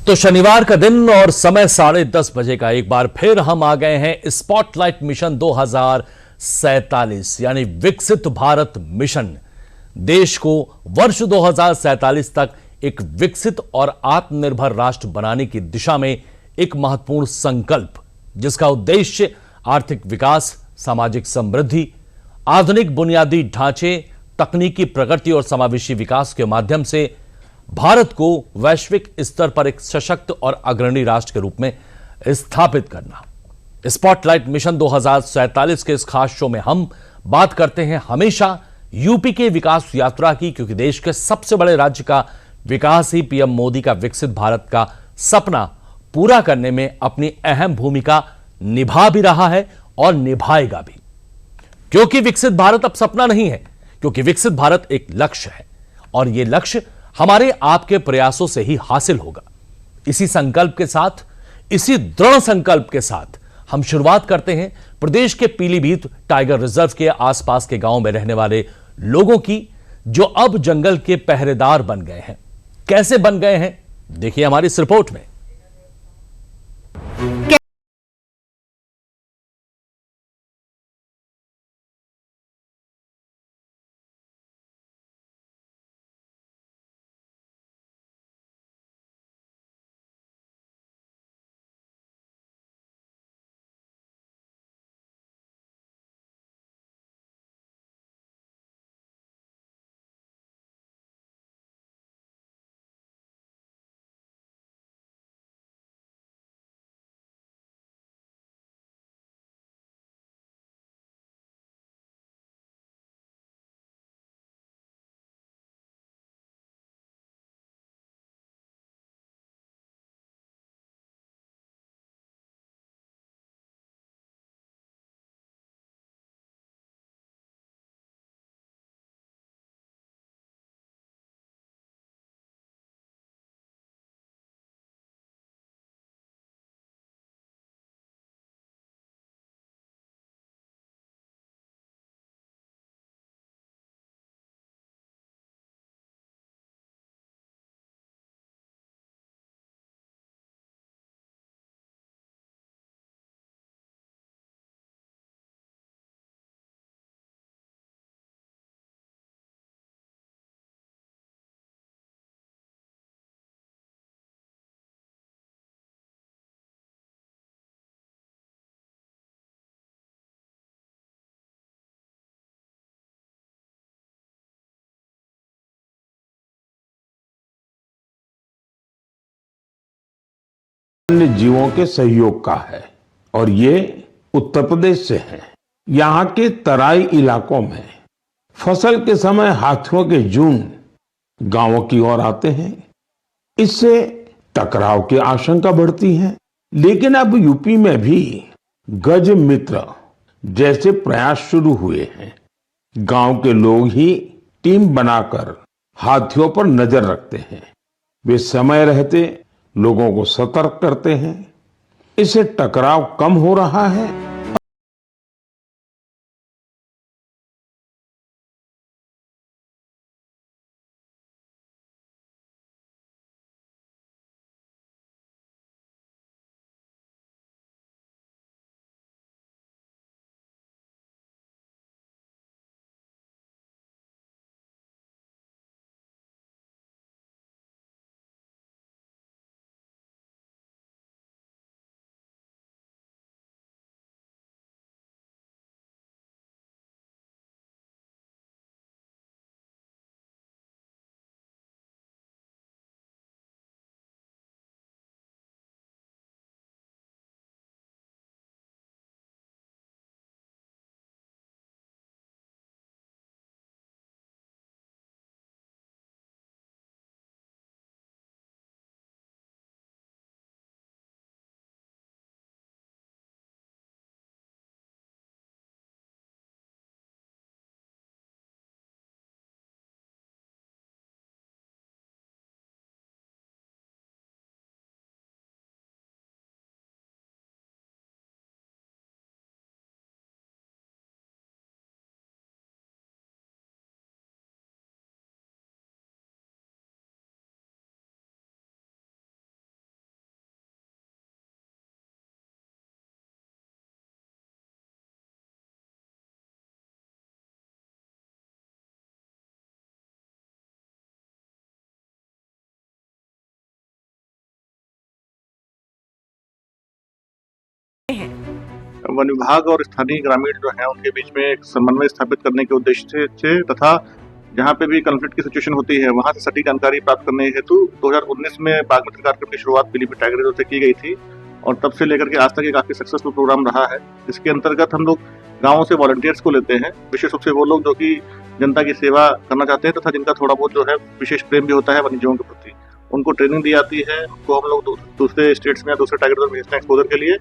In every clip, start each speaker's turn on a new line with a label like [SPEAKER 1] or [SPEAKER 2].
[SPEAKER 1] तो शनिवार का दिन और समय 10:30 का एक बार फिर हम आ गए हैं स्पॉटलाइट मिशन 2047 यानी विकसित भारत मिशन। देश को वर्ष 2047 तक एक विकसित और आत्मनिर्भर राष्ट्र बनाने की दिशा में एक महत्वपूर्ण संकल्प, जिसका उद्देश्य आर्थिक विकास, सामाजिक समृद्धि, आधुनिक बुनियादी ढांचे, तकनीकी प्रगति और समावेशी विकास के माध्यम से भारत को वैश्विक स्तर पर एक सशक्त और अग्रणी राष्ट्र के रूप में स्थापित करना। स्पॉटलाइट मिशन 2047 के इस खास शो में हम बात करते हैं हमेशा यूपी के विकास यात्रा की, क्योंकि देश के सबसे बड़े राज्य का विकास ही पीएम मोदी का विकसित भारत का सपना पूरा करने में अपनी अहम भूमिका निभा भी रहा है और निभाएगा भी। क्योंकि विकसित भारत अब सपना नहीं है, क्योंकि विकसित भारत एक लक्ष्य है और यह लक्ष्य हमारे आपके प्रयासों से ही हासिल होगा। इसी संकल्प के साथ, इसी दृढ़ संकल्प के साथ हम शुरुआत करते हैं प्रदेश के पीलीभीत टाइगर रिजर्व के आसपास के गांव में रहने वाले लोगों की, जो अब जंगल के पहरेदार बन गए हैं। कैसे बन गए हैं, देखिए हमारी इस रिपोर्ट में।
[SPEAKER 2] अन्य जीवों के सहयोग का है और ये उत्तर प्रदेश से है। यहाँ के तराई इलाकों में फसल के समय हाथियों के झुंड गांवों की ओर आते हैं। इससे टकराव की आशंका बढ़ती है। लेकिन अब यूपी में भी गज मित्र जैसे प्रयास शुरू हुए हैं। गांव के लोग ही टीम बनाकर हाथियों पर नजर रखते हैं। वे समय रहते लोगों को सतर्क करते हैं। इससे टकराव कम हो रहा है
[SPEAKER 3] वन विभाग और स्थानीय ग्रामीण जो है उनके बीच में एक समन्वय स्थापित करने के उद्देश्य से तथा जहाँ पे भी कॉन्फ्लिक्ट की सिचुएशन होती है वहाँ से सटीक जानकारी प्राप्त करने हेतु 2019 में बाघ मित्र कार्यक्रम की शुरुआत पीलीभीत टाइगर रिजर्व से की गई थी और तब से लेकर के आज तक ये काफी सक्सेसफुल प्रोग्राम रहा है। इसके अंतर्गत हम लोग गाँवों से वॉलंटियर्स को लेते हैं, विशेष रूप से वो लोग जो कि जनता की सेवा करना चाहते हैं तथा जिनका थोड़ा बहुत जो है विशेष प्रेम भी होता है वन्य जीवों के प्रति। उनको ट्रेनिंग दी जाती है, उनको हम लोग दूसरे स्टेट्स में या दूसरे टाइगर रिजर्व भेजते हैं एक्सपोजर के लिए।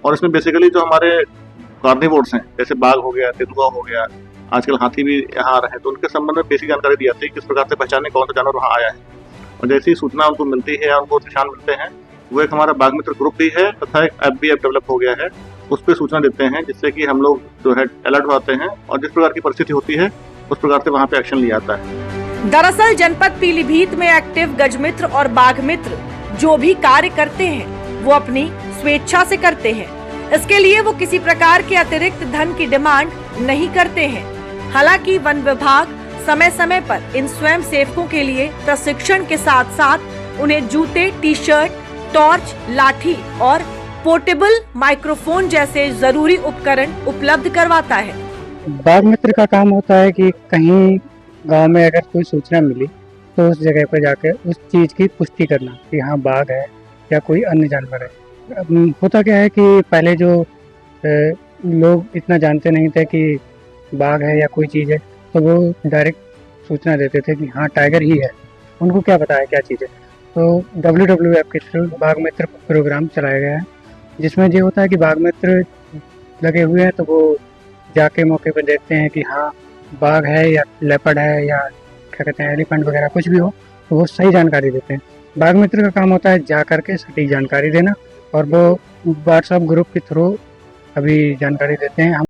[SPEAKER 3] और इसमें बेसिकली जो हमारे कार्निवोर्स हैं जैसे बाघ हो गया, तेंदुआ हो गया, आजकल हाथी भी यहाँ आ रहे हैं, तो उनके संबंध में बेसिक जानकारी दी जाती है किस प्रकार से पहचाने कौन सा जानवर वहाँ आया है। और जैसी ही सूचना उनको मिलती है या उनको निशान मिलते हैं, वो एक हमारा बाघ मित्र ग्रुप भी है तथा एक ऐप भी डेवलप हो गया है, उस पर सूचना देते हैं जिससे कि हम लोग जो है अलर्ट होते हैं और जिस प्रकार की परिस्थिति होती है उस प्रकार से वहाँ पे एक्शन लिया जाता है।
[SPEAKER 4] दरअसल जनपद पीलीभीत में एक्टिव गजमित्र और बाघ मित्र जो भी कार्य करते हैं वो अपनी स्वेच्छा से करते हैं। इसके लिए वो किसी प्रकार के अतिरिक्त धन की डिमांड नहीं करते हैं। हालांकि वन विभाग समय समय पर इन स्वयं सेवकों के लिए प्रशिक्षण के साथ साथ उन्हें जूते, टी शर्ट, टॉर्च, लाठी और पोर्टेबल माइक्रोफोन जैसे जरूरी उपकरण उपलब्ध करवाता है।
[SPEAKER 5] बाघ मित्र का काम होता है कि कहीं गांव में अगर कोई सूचना मिली तो उस जगह पर जाकर उस चीज की पुष्टि करना कि हाँ बाघ है या कोई अन्य जानवर है। होता क्या है कि पहले जो लोग इतना जानते नहीं थे कि बाघ है या कोई चीज़ है, तो वो डायरेक्ट सूचना देते थे कि हाँ टाइगर ही है, उनको क्या पता है क्या चीज़ है। तो WWF के थ्रू बाघ मित्र प्रोग्राम चलाया गया है, जिसमें ये होता है कि बाघ मित्र लगे हुए हैं तो वो जाके मौके पर देखते हैं कि हाँ बाघ है या लेपर्ड है या क्या कहते हैं एलिफेंट वगैरह कुछ भी हो, तो वो सही जानकारी देते हैं। बाघ मित्र का काम होता है जा करके सटीक जानकारी देना और वो व्हाट्सएप ग्रुप के थ्रू अभी जानकारी देते हैं।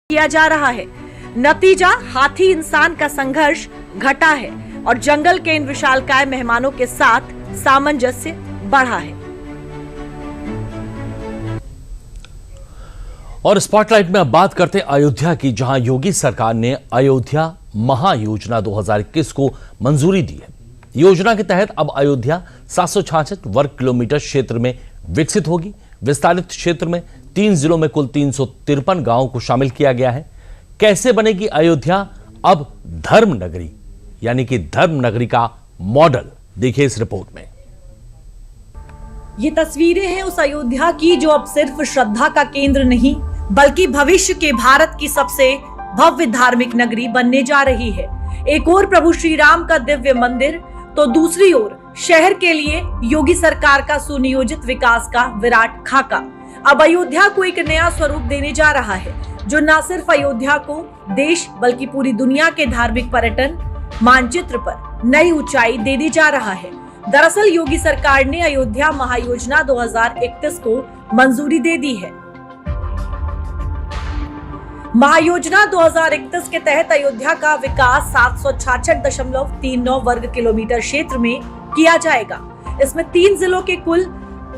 [SPEAKER 4] किया जा रहा है। नतीजा हाथी इंसान का संघर्ष घटा है और जंगल के इन विशालकाय मेहमानों के साथ सामंजस्य बढ़ा है।
[SPEAKER 1] और स्पॉटलाइट में अब बात करते हैं अयोध्या की, जहां योगी सरकार ने अयोध्या महायोजना 2021 को मंजूरी दी है। योजना के तहत अब अयोध्या 766 वर्ग किलोमीटर क्षेत्र में विकसित होगी। विस्तारित क्षेत्र में 3 जिलों में कुल 353 गांवों को शामिल किया गया है। कैसे बनेगी अयोध्या अब धर्म नगरी, यानी कि धर्म नगरी का मॉडल, देखिए इस रिपोर्ट में।
[SPEAKER 4] ये तस्वीरें हैं उस अयोध्या की जो अब सिर्फ श्रद्धा का केंद्र नहीं बल्कि भविष्य के भारत की सबसे भव्य धार्मिक नगरी बनने जा रही है। एक और प्रभु श्री राम का दिव्य मंदिर तो दूसरी ओर शहर के लिए योगी सरकार का सुनियोजित विकास का विराट खाका अब अयोध्या को एक नया स्वरूप देने जा रहा है। जो न सिर्फ अयोध्या को देश बल्कि पूरी दुनिया के धार्मिक पर्यटन मानचित्र पर नई ऊंचाई देने जा रहा है। दरअसल योगी सरकार ने अयोध्या महायोजना 2031 को मंजूरी दे दी है। महायोजना 2031 के तहत अयोध्या का विकास 766.39 वर्ग किलोमीटर क्षेत्र में किया जाएगा। इसमें 3 जिलों के कुल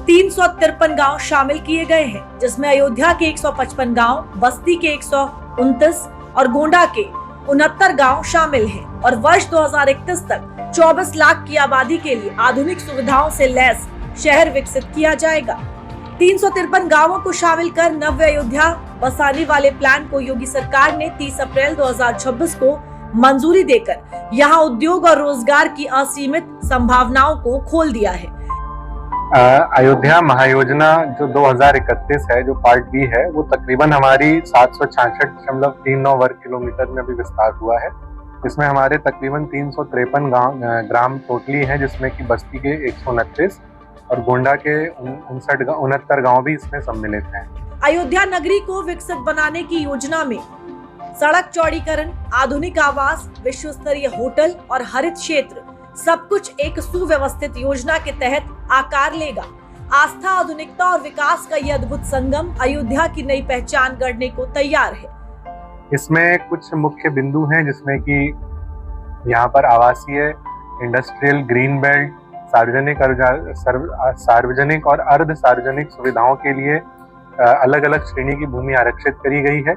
[SPEAKER 4] 353 गांव शामिल किए गए हैं, जिसमें अयोध्या के 155 गांव, बस्ती के 129 और गोंडा के 69 गांव शामिल हैं। और वर्ष 2031 तक 24 लाख की आबादी के लिए आधुनिक सुविधाओं से लैस शहर विकसित किया जाएगा। 353 गांवों को शामिल कर नव्य अयोध्या बसाने वाले प्लान को योगी सरकार ने 30 अप्रैल 2026 को मंजूरी देकर यहां उद्योग और रोजगार की असीमित संभावनाओं को खोल दिया है।
[SPEAKER 6] अयोध्या महायोजना जो 2031 है, जो पार्ट बी है, वो तकरीबन हमारी 766.39 वर्ग किलोमीटर में अभी विस्तार हुआ है। इसमें हमारे तकरीबन 353 ग्राम टोटली हैं, जिसमें कि बस्ती के 129 और गोंडा के 69 गांव भी इसमें सम्मिलित हैं।
[SPEAKER 4] अयोध्या नगरी को विकसित बनाने की योजना में सड़क चौड़ीकरण, आधुनिक आवास, विश्व स्तरीय होटल और हरित क्षेत्र सब कुछ एक सुव्यवस्थित योजना के तहत आकार लेगा। आस्था, आधुनिकता और विकास का यह अद्भुत संगम अयोध्या की नई पहचान गढ़ने को तैयार है।
[SPEAKER 6] इसमें कुछ मुख्य बिंदु हैं, जिसमें कि यहाँ पर आवासीय, इंडस्ट्रियल, ग्रीन बेल्ट, सार्वजनिक और अर्ध सार्वजनिक सुविधाओं के लिए अलग अलग श्रेणी की भूमि आरक्षित करी गई है।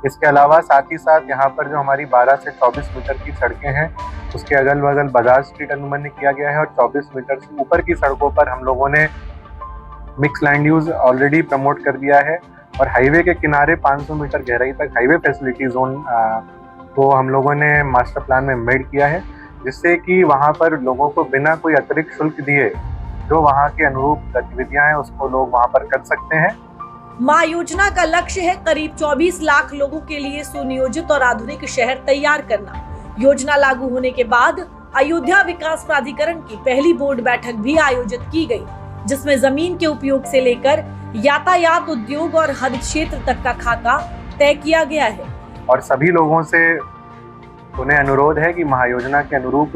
[SPEAKER 6] इसके अलावा साथ ही साथ यहाँ पर जो हमारी 12 से 24 मीटर की सड़कें हैं, उसके अगल बगल बजाज स्ट्रीट अनुमन्य किया गया है और 24 मीटर से ऊपर की सड़कों पर हम लोगों ने mix land use already promote कर दिया है। और हाईवे के किनारे 500 मीटर गहराई तक हाईवे फैसिलिटी जोन को हम लोगों ने मास्टर प्लान में एम्बेड किया है, जिससे कि वहाँ पर लोगों को बिना कोई अतिरिक्त शुल्क दिए जो वहाँ के अनुरूप गतिविधियां हैं उसको लोग वहाँ पर कर सकते हैं।
[SPEAKER 4] महायोजना का लक्ष्य है करीब 24 लाख लोगों के लिए सुनियोजित और आधुनिक शहर तैयार करना। योजना लागू होने के बाद अयोध्या विकास प्राधिकरण की पहली बोर्ड बैठक भी आयोजित की गई, जिसमें जमीन के उपयोग से लेकर यातायात, उद्योग और हरित क्षेत्र तक का खाका तय किया गया है।
[SPEAKER 6] और सभी लोगों से उन्हें अनुरोध है कि महायोजना के अनुरूप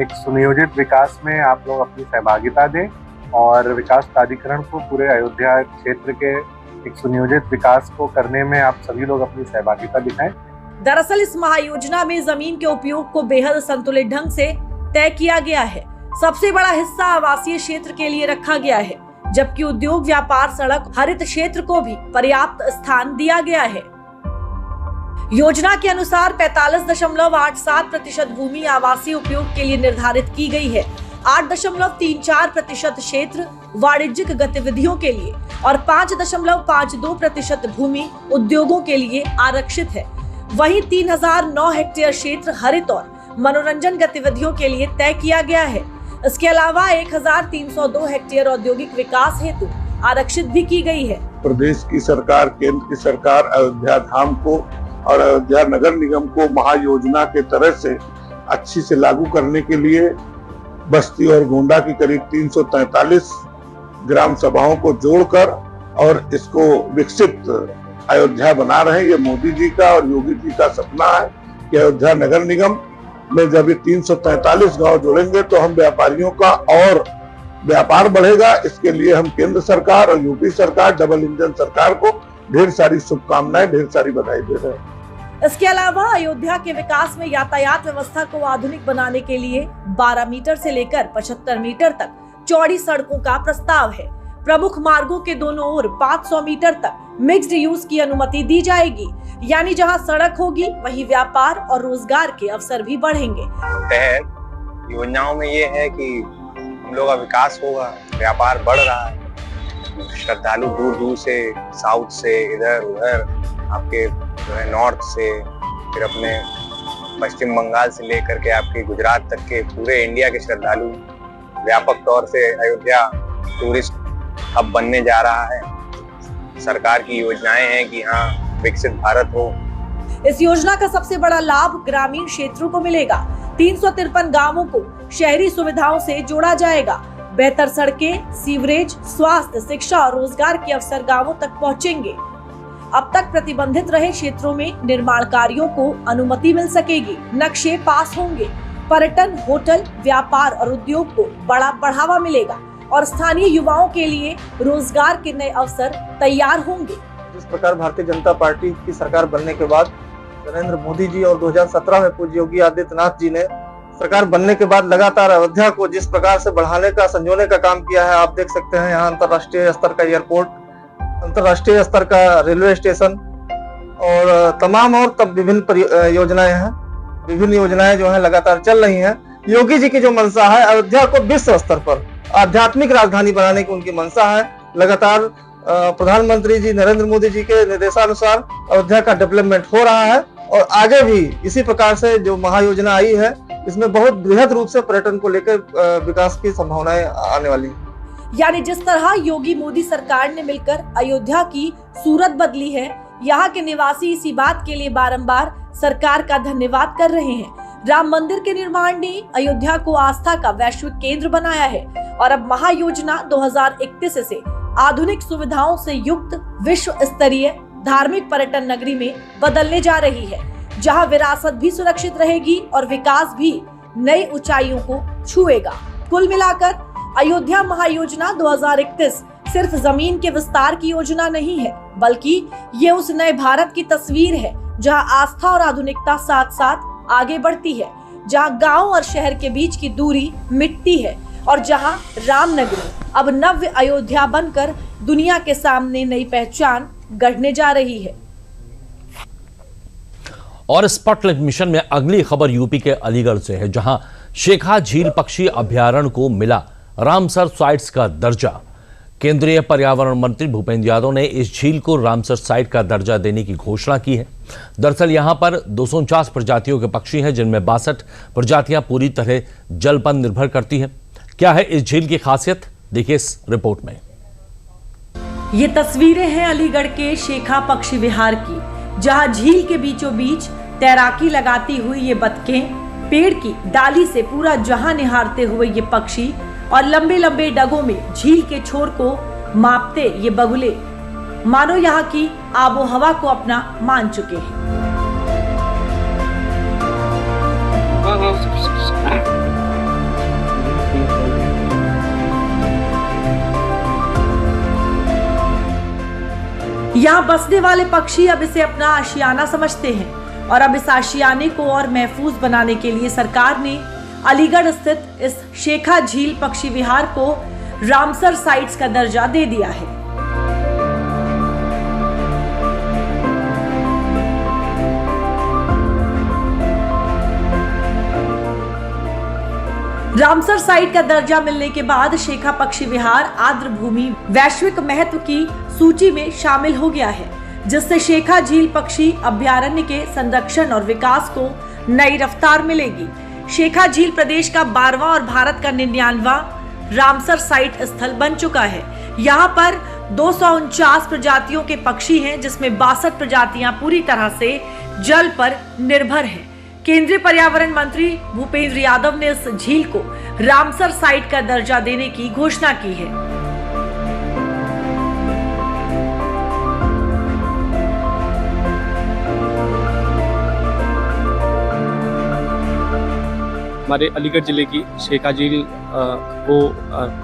[SPEAKER 6] एक सुनियोजित विकास में आप लोग अपनी सहभागिता दें और विकास प्राधिकरण को पूरे अयोध्या क्षेत्र के एक सुनियोजित विकास को करने में आप सभी लोग अपनी सहभागिता दिखाएं।
[SPEAKER 4] दरअसल इस महायोजना में जमीन के उपयोग को बेहद संतुलित ढंग से तय किया गया है। सबसे बड़ा हिस्सा आवासीय क्षेत्र के लिए रखा गया है, जबकि उद्योग, व्यापार, सड़क, हरित क्षेत्र को भी पर्याप्त स्थान दिया गया है। योजना के अनुसार 45.87% भूमि आवासीय उपयोग के लिए निर्धारित की गई है। 8.34% क्षेत्र वाणिज्यिक गतिविधियों के लिए और 5.52% भूमि उद्योगों के लिए आरक्षित है। वहीं 3009 हेक्टेयर क्षेत्र हरित और मनोरंजन गतिविधियों के लिए तय किया गया है। इसके अलावा 1302 हेक्टेयर औद्योगिक विकास हेतु आरक्षित भी की गई है।
[SPEAKER 2] प्रदेश की सरकार, केंद्र की सरकार अयोध्या धाम को और अयोध्या नगर निगम को महायोजना के तरह से अच्छी से लागू करने के लिए बस्ती और गोंडा की करीब 343 ग्राम सभाओं को जोड़कर और इसको विकसित अयोध्या बना रहे हैं। ये मोदी जी का और योगी जी का सपना है कि अयोध्या नगर निगम में जब ये 343 गांव जुड़ेंगे तो हम व्यापारियों का और व्यापार बढ़ेगा। इसके लिए हम केंद्र सरकार और यूपी सरकार, डबल इंजन सरकार को ढेर सारी शुभकामनाएं, ढेर सारी बधाई दे रहे हैं।
[SPEAKER 4] इसके अलावा अयोध्या के विकास में यातायात व्यवस्था को आधुनिक बनाने के लिए 12 मीटर से लेकर 75 मीटर तक चौड़ी सड़कों का प्रस्ताव है। प्रमुख मार्गों के दोनों ओर 500 मीटर तक मिक्स्ड यूज की अनुमति दी जाएगी, यानी जहां सड़क होगी वहीं व्यापार और रोजगार के अवसर भी बढ़ेंगे।
[SPEAKER 7] तहत योजनाओं में ये है कि हम लोग का विकास होगा, व्यापार बढ़ रहा है, श्रद्धालु दूर दूर से, साउथ से, इधर उधर आपके जो है नॉर्थ से, फिर अपने पश्चिम बंगाल से लेकर के आपके गुजरात तक के पूरे इंडिया के श्रद्धालु व्यापक तौर से अयोध्या टूरिस्ट हब बनने जा रहा है। सरकार की योजनाएं हैं कि हाँ विकसित भारत हो।
[SPEAKER 4] इस योजना का सबसे बड़ा लाभ ग्रामीण क्षेत्रों को मिलेगा। 353 गांवों को शहरी सुविधाओं से जोड़ा जाएगा। बेहतर सड़कें, सीवरेज, स्वास्थ्य, शिक्षा और रोजगार के अवसर गांवों तक पहुंचेंगे। अब तक प्रतिबंधित रहे क्षेत्रों में निर्माण कार्यों को अनुमति मिल सकेगी, नक्शे पास होंगे, पर्यटन, होटल, व्यापार और उद्योग को बड़ा बढ़ावा मिलेगा और स्थानीय युवाओं के लिए रोजगार के नए अवसर तैयार होंगे।
[SPEAKER 8] जिस प्रकार भारतीय जनता पार्टी की सरकार बनने के बाद नरेंद्र मोदी जी और 2017 में पूज्य योगी आदित्यनाथ जी ने सरकार बनने के बाद लगातार अयोध्या को जिस प्रकार से बढ़ाने का, संजोने का काम किया है, आप देख सकते हैं यहाँ अंतर्राष्ट्रीय स्तर का एयरपोर्ट, अंतर्राष्ट्रीय स्तर का रेलवे स्टेशन और तमाम और तब विभिन्न योजनाएं हैं। विभिन्न योजनाएं जो है लगातार चल रही हैं। योगी जी की जो मंशा है, अयोध्या को विश्व स्तर पर आध्यात्मिक राजधानी बनाने की उनकी मंशा है। लगातार प्रधानमंत्री जी नरेंद्र मोदी जी के निर्देशानुसार अयोध्या का डेवलपमेंट हो रहा है और आगे भी इसी प्रकार से जो महायोजना आई है, इसमें बहुत बृहद रूप से पर्यटन को लेकर विकास की संभावनाएं आने वाली है।
[SPEAKER 4] यानी जिस तरह योगी मोदी सरकार ने मिलकर अयोध्या की सूरत बदली है, यहाँ के निवासी इसी बात के लिए बारंबार सरकार का धन्यवाद कर रहे हैं। राम मंदिर के निर्माण ने अयोध्या को आस्था का वैश्विक केंद्र बनाया है और अब महायोजना 2031 से आधुनिक सुविधाओं से युक्त विश्व स्तरीय धार्मिक पर्यटन नगरी में बदलने जा रही है, जहां विरासत भी सुरक्षित रहेगी और विकास भी नई ऊंचाइयों को छुएगा। कुल मिलाकर अयोध्या महायोजना 2031 सिर्फ जमीन के विस्तार की योजना नहीं है, बल्कि ये उस नए भारत की तस्वीर है जहां आस्था और आधुनिकता साथ साथ आगे बढ़ती है, जहां गांव और शहर के बीच की दूरी मिटती है और जहां रामनगरी अब नव्य अयोध्या बनकर दुनिया के सामने नई पहचान गढ़ने जा रही है।
[SPEAKER 1] और स्पॉटलाइट मिशन में अगली खबर यूपी के अलीगढ़ से है, जहां शेखा झील पक्षी अभयारण्य को मिला रामसर साइट्स का दर्जा। केंद्रीय पर्यावरण मंत्री भूपेंद्र यादव ने इस झील को रामसर साइट का दर्जा देने की घोषणा की है। दरअसल यहां पर 249 प्रजातियों के पक्षी हैं, जिनमें 62 प्रजातियां पूरी तरह जल पर निर्भर करती हैं। क्या है इस झील की खासियत, देखिए इस रिपोर्ट में।
[SPEAKER 4] ये तस्वीरें हैं अलीगढ़ के शेखा पक्षी विहार की, जहां झील के बीचों बीच तैराकी लगाती हुई ये बतखें, पेड़ की डाली से पूरा जहां निहारते हुए ये पक्षी और लंबे लंबे डगों में झील के छोर को मापते ये बगुले मानो यहाँ की आबो हवा को अपना मान चुके हैं। यहाँ बसने वाले पक्षी अब इसे अपना आशियाना समझते हैं और अब इस आशियाने को और महफूज बनाने के लिए सरकार ने अलीगढ़ स्थित इस शेखा झील पक्षी विहार को रामसर साइट्स का दर्जा दे दिया है। रामसर साइट का दर्जा मिलने के बाद शेखा पक्षी विहार आर्द्र भूमि वैश्विक महत्व की सूची में शामिल हो गया है, जिससे शेखा झील पक्षी अभयारण्य के संरक्षण और विकास को नई रफ्तार मिलेगी। शेखा झील प्रदेश का 12वां और भारत का 99वां रामसर साइट स्थल बन चुका है। यहाँ पर 249 प्रजातियों के पक्षी हैं, जिसमें 62 प्रजातियां पूरी तरह से जल पर निर्भर हैं। केंद्रीय पर्यावरण मंत्री भूपेंद्र यादव ने इस झील को रामसर साइट का दर्जा देने की घोषणा की है।
[SPEAKER 9] हमारे अलीगढ़ जिले की शेखा झील को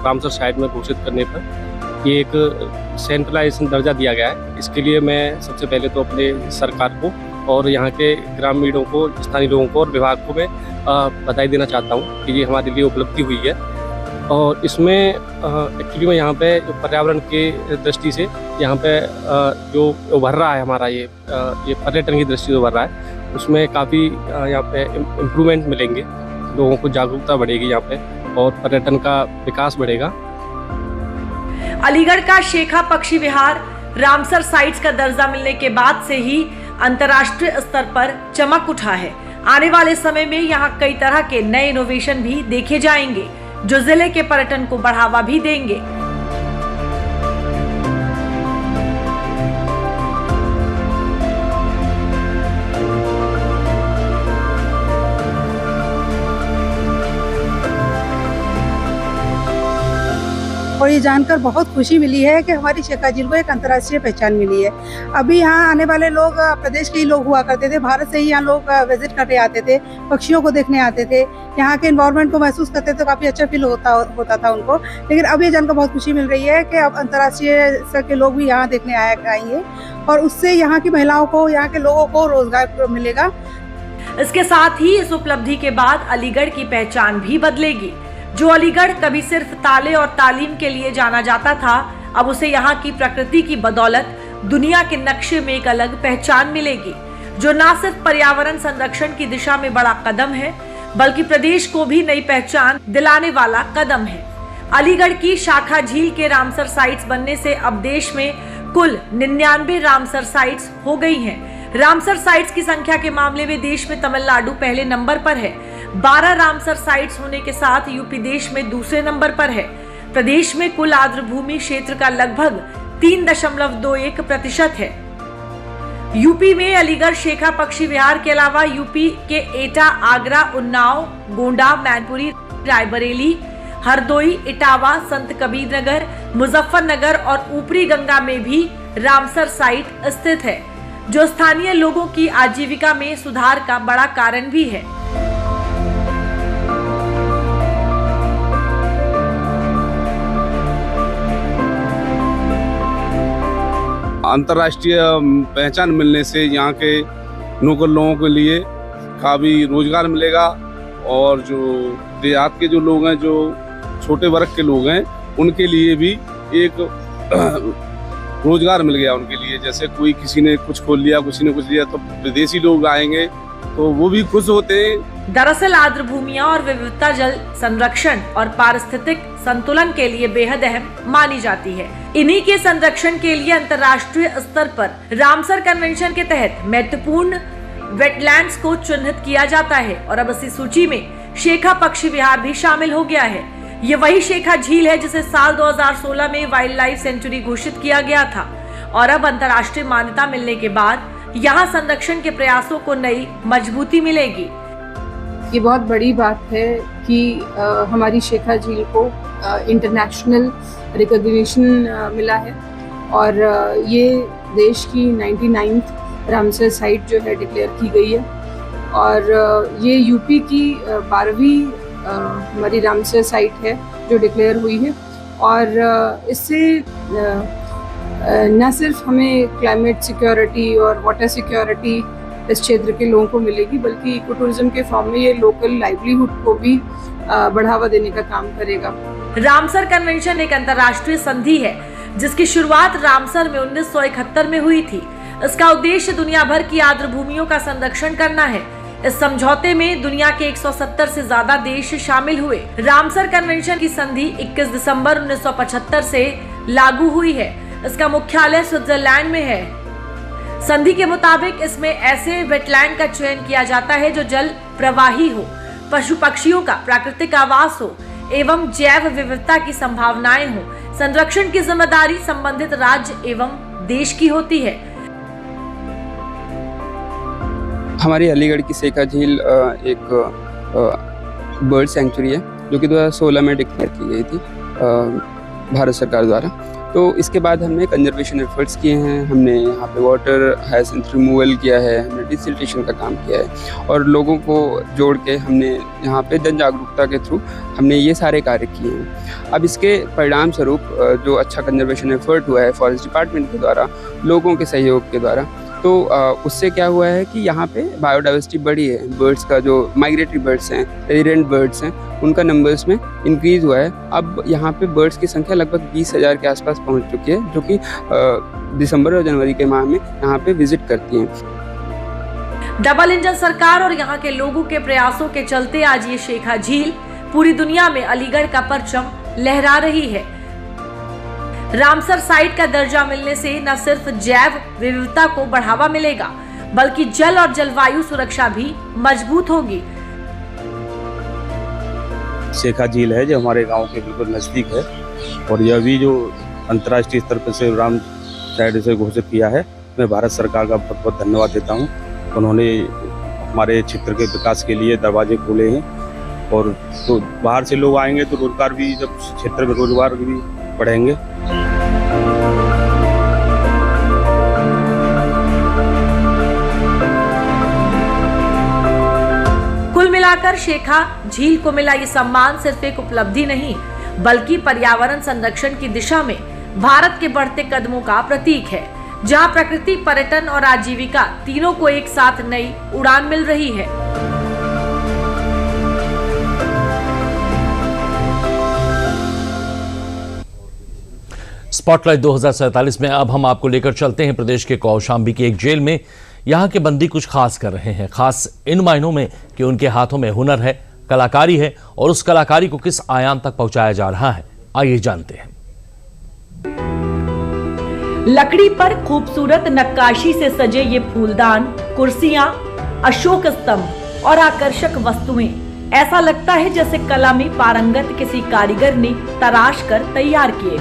[SPEAKER 9] रामसर साइट में घोषित करने पर ये एक सेंट्रलाइजेशन दर्जा दिया गया है। इसके लिए मैं सबसे पहले तो अपने सरकार को और यहाँ के ग्रामीणों को, स्थानीय लोगों को और विभाग को मैं बधाई देना चाहता हूँ कि ये हमारे लिए उपलब्धि हुई है। और इसमें एक्चुअली में यहाँ पे पर्यावरण के दृष्टि से यहाँ पे जो उभर रहा है हमारा ये पर्यटन की दृष्टि से उभर रहा है, उसमें काफ़ी यहाँ पे इम्प्रूवमेंट मिलेंगे। लोगों को जागरूकता बढ़ेगी यहाँ पे और पर्यटन का विकास बढ़ेगा।
[SPEAKER 4] अलीगढ़ का शेखा पक्षी विहार रामसर साइट्स का दर्जा मिलने के बाद से ही अंतर्राष्ट्रीय स्तर पर चमक उठा है। आने वाले समय में यहाँ कई तरह के नए इनोवेशन भी देखे जाएंगे, जो जिले के पर्यटन को बढ़ावा भी देंगे।
[SPEAKER 10] और ये जानकर बहुत खुशी मिली है कि हमारी शेखा झील को एक अंतर्राष्ट्रीय पहचान मिली है। अभी यहाँ आने वाले लोग प्रदेश के ही लोग हुआ करते थे, भारत से ही यहाँ लोग विजिट करने आते थे, पक्षियों को देखने आते थे, यहाँ के एनवायरनमेंट को महसूस करते थे, काफ़ी अच्छा फील होता था उनको। लेकिन अब ये जानकर बहुत खुशी मिल रही है कि अब अंतर्राष्ट्रीय स्तर के लोग भी यहाँ देखने आएंगे और उससे यहाँ की महिलाओं को, यहाँ के लोगों को रोजगार मिलेगा।
[SPEAKER 4] इसके साथ ही इस उपलब्धि के बाद अलीगढ़ की पहचान भी बदलेगी। जो अलीगढ़ कभी सिर्फ ताले और तालीम के लिए जाना जाता था, अब उसे यहाँ की प्रकृति की बदौलत दुनिया के नक्शे में एक अलग पहचान मिलेगी, जो न सिर्फ पर्यावरण संरक्षण की दिशा में बड़ा कदम है, बल्कि प्रदेश को भी नई पहचान दिलाने वाला कदम है। अलीगढ़ की शाखा झील के रामसर साइट्स बनने से अब देश में कुल 99 रामसर साइट्स हो गई हैं। रामसर साइट्स की संख्या के मामले में देश में तमिलनाडु पहले नंबर पर है। 12 रामसर साइट्स होने के साथ यूपी देश में दूसरे नंबर पर है। प्रदेश में कुल आर्द्रभूमि क्षेत्र का लगभग 3.21% है। यूपी में अलीगढ़ शेखा पक्षी विहार के अलावा यूपी के एटा, आगरा, उन्नाव, गोंडा, मैनपुरी, रायबरेली, हरदोई, इटावा, संत कबीर नगर, मुजफ्फरनगर और ऊपरी गंगा में भी रामसर साइट स्थित है, जो स्थानीय लोगों की आजीविका में सुधार का बड़ा कारण भी है।
[SPEAKER 11] अंतर्राष्ट्रीय पहचान मिलने से यहाँ के लोकल लोगों के लिए काफ़ी रोजगार मिलेगा और जो देहात के जो लोग हैं, जो छोटे वर्ग के लोग हैं, उनके लिए भी एक रोजगार मिल गया उनके लिए। जैसे कोई किसी ने कुछ खोल लिया, किसी ने कुछ लिया, तो विदेशी लोग आएंगे तो वो भी खुश होते हैं।
[SPEAKER 4] दरअसल आर्द्र भूमियां और विविधता जल संरक्षण और पारिस्थितिक संतुलन के लिए बेहद अहम मानी जाती है। इन्हीं के संरक्षण के लिए अंतर्राष्ट्रीय स्तर पर रामसर कन्वेंशन के तहत महत्वपूर्ण वेटलैंड्स को चिन्हित किया जाता है और अब इसी सूची में शेखा पक्षी विहार भी शामिल हो गया है। ये वही शेखा झील है जिसे साल 2016 में वाइल्ड लाइफ सेंचुरी घोषित किया गया था और अब अंतर्राष्ट्रीय मान्यता मिलने के बाद यहाँ संरक्षण के प्रयासों को नई मजबूती मिलेगी।
[SPEAKER 12] ये बहुत बड़ी बात है कि हमारी शेखा झील को इंटरनेशनल रिकॉग्निशन मिला है और ये देश की 99th रामसर साइट जो है डिक्लेयर की गई है और ये यूपी की 12वीं हमारी रामसर साइट है जो डिक्लेयर हुई है और इससे न सिर्फ हमें क्लाइमेट सिक्योरिटी और वाटर सिक्योरिटी इस क्षेत्र के लोगों को मिलेगी, बल्कि इको टूरिज्म के फॉर्म में ये लोकल लाइवलीहुड को भी बढ़ावा देने का काम करेगा।
[SPEAKER 4] रामसर कन्वेंशन एक अंतर्राष्ट्रीय संधि है जिसकी शुरुआत रामसर में 1971 में हुई थी। इसका उद्देश्य दुनिया भर की आर्द्र भूमियों का संरक्षण करना है। इस समझौते में दुनिया के 170 से ज्यादा देश शामिल हुए। रामसर कन्वेंशन की संधि 21 दिसंबर 1975 से लागू हुई है। इसका मुख्यालय स्विट्जरलैंड में है। संधि के मुताबिक इसमें ऐसे वेटलैंड का चयन किया जाता है जो जल प्रवाही हो, पशु पक्षियों का प्राकृतिक आवास हो एवं जैव विविधता की संभावनाएं हो। संरक्षण की जिम्मेदारी संबंधित राज्य एवं देश की होती है।
[SPEAKER 13] हमारी अलीगढ़ की शेखा झील एक बर्ड सेंचुरी है जो कि 2016 में डिक्लेयर की गई थी भारत सरकार द्वारा। तो इसके बाद हमने कंजर्वेशन एफर्ट्स किए हैं, हमने यहाँ पे वाटर हाइसिंथ रिमूवल किया है, हमने डिसिल्टेशन का काम किया है और लोगों को जोड़ के हमने यहाँ पे जन जागरूकता के थ्रू हमने ये सारे कार्य किए हैं। अब इसके परिणाम स्वरूप जो अच्छा कंजर्वेशन एफर्ट हुआ है फॉरेस्ट डिपार्टमेंट के द्वारा, लोगों के सहयोग के द्वारा, तो उससे क्या हुआ है कि यहाँ पे बायोडाइवर्सिटी बढ़ी है। बर्ड्स का जो माइग्रेटरी बर्ड्स हैं, रेजिडेंट बर्ड्स हैं, उनका नंबर्स में इंक्रीज़ हुआ है। अब यहाँ पे बर्ड्स की संख्या लगभग 20,000 के आसपास पहुँच चुकी है, जो कि दिसंबर और जनवरी के माह में यहाँ पे विजिट करती हैं।
[SPEAKER 4] डबल इंजन सरकार और यहाँ के लोगों के प्रयासों के चलते आज ये शेखा झील पूरी दुनिया में अलीगढ़ का परचम लहरा रही है। रामसर साइट का दर्जा मिलने से न सिर्फ जैव विविधता को बढ़ावा मिलेगा, बल्कि जल और जलवायु सुरक्षा भी मजबूत होगी।
[SPEAKER 14] शेखा झील है जो हमारे गांव के बिल्कुल नजदीक है और यह भी जो अंतर्राष्ट्रीय स्तर पर से राम साइट से घोषित किया है, मैं भारत सरकार का बहुत बहुत धन्यवाद देता हूं। उन्होंने हमारे क्षेत्र के विकास के लिए दरवाजे खोले हैं और तो बाहर से लोग आएंगे तो रोजगार भी, जब क्षेत्र में रोजगार भी पढ़ेंगे।
[SPEAKER 4] कुल मिलाकर शेखा झील को मिला ये सम्मान सिर्फ एक उपलब्धि नहीं, बल्कि पर्यावरण संरक्षण की दिशा में भारत के बढ़ते कदमों का प्रतीक है, जहां प्रकृति, पर्यटन और आजीविका तीनों को एक साथ नई उड़ान मिल रही है।
[SPEAKER 1] स्पॉटलाइट 2047 में अब हम आपको लेकर चलते हैं प्रदेश के कौशाम्बी की एक जेल में। यहाँ के बंदी कुछ खास कर रहे हैं, खास इन मायनों में कि उनके हाथों में हुनर है, कलाकारी है और उस कलाकारी को किस आयाम तक पहुंचाया जा रहा है, आइए जानते हैं।
[SPEAKER 4] लकड़ी पर खूबसूरत नक्काशी से सजे ये फूलदान, कुर्सियां, अशोक स्तंभ और आकर्षक वस्तुएं, ऐसा लगता है जैसे कला में पारंगत किसी कारीगर ने तराश कर तैयार किए।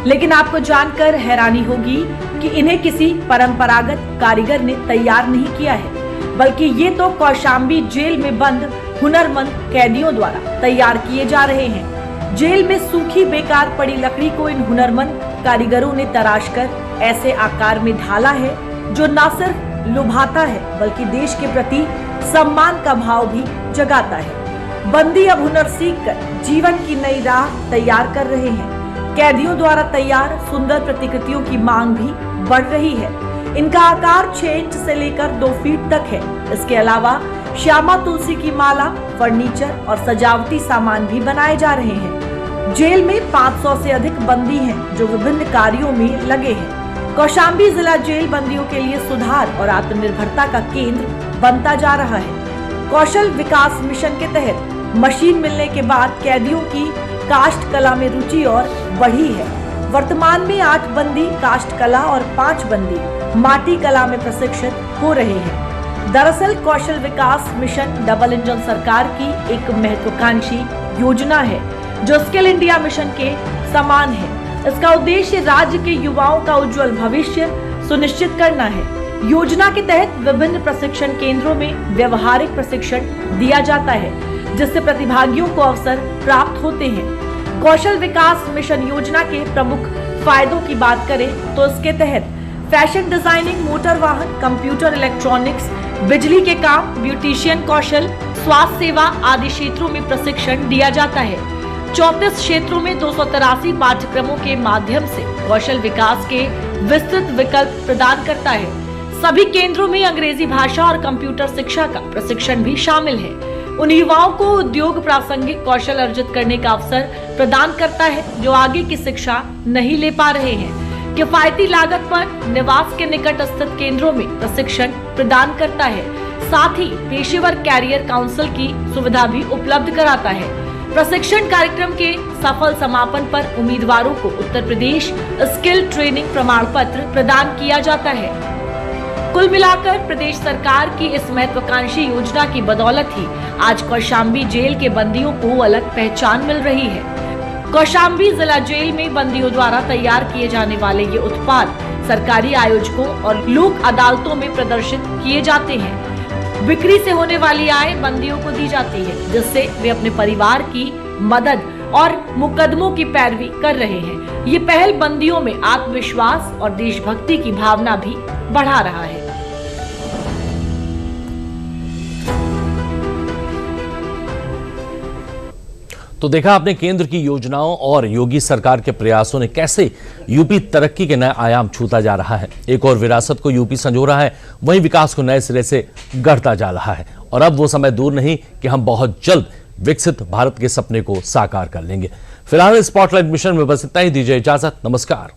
[SPEAKER 4] लेकिन आपको जानकर हैरानी होगी कि इन्हें किसी परंपरागत कारीगर ने तैयार नहीं किया है, बल्कि ये तो कौशाम्बी जेल में बंद हुनरमंद कैदियों द्वारा तैयार किए जा रहे हैं। जेल में सूखी बेकार पड़ी लकड़ी को इन हुनरमंद कारीगरों ने तराश कर ऐसे आकार में ढाला है जो न सिर्फ लुभाता है बल्कि देश के प्रति सम्मान का भाव भी जगाता है। बंदी अब हुनर सीखकर जीवन की नई राह तैयार कर रहे हैं। कैदियों द्वारा तैयार सुंदर प्रतिकृतियों की मांग भी बढ़ रही है। इनका आकार 6 इंच से लेकर 2 फीट तक है। इसके अलावा श्यामा तुलसी की माला, फर्नीचर और सजावटी सामान भी बनाए जा रहे हैं। जेल में 500 से अधिक बंदी हैं जो विभिन्न कार्यों में लगे हैं। कौशाम्बी जिला जेल बंदियों के लिए सुधार और आत्मनिर्भरता का केंद्र बनता जा रहा है। कौशल विकास मिशन के तहत मशीन मिलने के बाद कैदियों की काष्ठ कला में रुचि और बढ़ी है। वर्तमान में 8 बंदी काष्ठ कला और 5 बंदी माटी कला में प्रशिक्षित हो रहे हैं। दरअसल कौशल विकास मिशन डबल इंजन सरकार की एक महत्वाकांक्षी योजना है जो स्किल इंडिया मिशन के समान है। इसका उद्देश्य राज्य के युवाओं का उज्जवल भविष्य सुनिश्चित करना है। योजना के तहत विभिन्न प्रशिक्षण केंद्रों में व्यवहारिक प्रशिक्षण दिया जाता है, जिससे प्रतिभागियों को अवसर प्राप्त होते हैं। कौशल विकास मिशन योजना के प्रमुख फायदों की बात करें तो इसके तहत फैशन डिजाइनिंग, मोटर वाहन, कंप्यूटर इलेक्ट्रॉनिक्स, बिजली के काम, ब्यूटिशियन कौशल, स्वास्थ्य सेवा आदि क्षेत्रों में प्रशिक्षण दिया जाता है। 34 क्षेत्रों में 283 पाठ्यक्रमों के माध्यम से कौशल विकास के विस्तृत विकल्प प्रदान करता है। सभी केंद्रों में अंग्रेजी भाषा और कंप्यूटर शिक्षा का प्रशिक्षण भी शामिल है। उन युवाओं को उद्योग प्रासंगिक कौशल अर्जित करने का अवसर प्रदान करता है जो आगे की शिक्षा नहीं ले पा रहे हैं। किफायती लागत पर निवास के निकट स्थित केंद्रों में प्रशिक्षण प्रदान करता है। साथ ही पेशेवर कैरियर काउंसिल की सुविधा भी उपलब्ध कराता है। प्रशिक्षण कार्यक्रम के सफल समापन पर उम्मीदवारों को उत्तर प्रदेश स्किल ट्रेनिंग प्रमाण पत्र प्रदान किया जाता है। कुल मिलाकर प्रदेश सरकार की इस महत्वाकांक्षी योजना की बदौलत ही आज कौशाम्बी जेल के बंदियों को अलग पहचान मिल रही है। कौशाम्बी जिला जेल में बंदियों द्वारा तैयार किए जाने वाले ये उत्पाद सरकारी आयोजकों और लोक अदालतों में प्रदर्शित किए जाते हैं। बिक्री से होने वाली आय बंदियों को दी जाती है, जिससे वे अपने परिवार की मदद और मुकदमों की पैरवी कर रहे हैं। ये पहल बंदियों में आत्मविश्वास और देशभक्ति की भावना भी बढ़ा रहा है।
[SPEAKER 1] तो देखा आपने केंद्र की योजनाओं और योगी सरकार के प्रयासों ने कैसे यूपी तरक्की के नए आयाम छूता जा रहा है। एक और विरासत को यूपी संजो रहा है, वहीं विकास को नए सिरे से गढ़ता जा रहा है। और अब वो समय दूर नहीं कि हम बहुत जल्द विकसित भारत के सपने को साकार कर लेंगे। फिलहाल स्पॉटलाइट मिशन में बस इतना ही। दीजिए इजाजत, नमस्कार।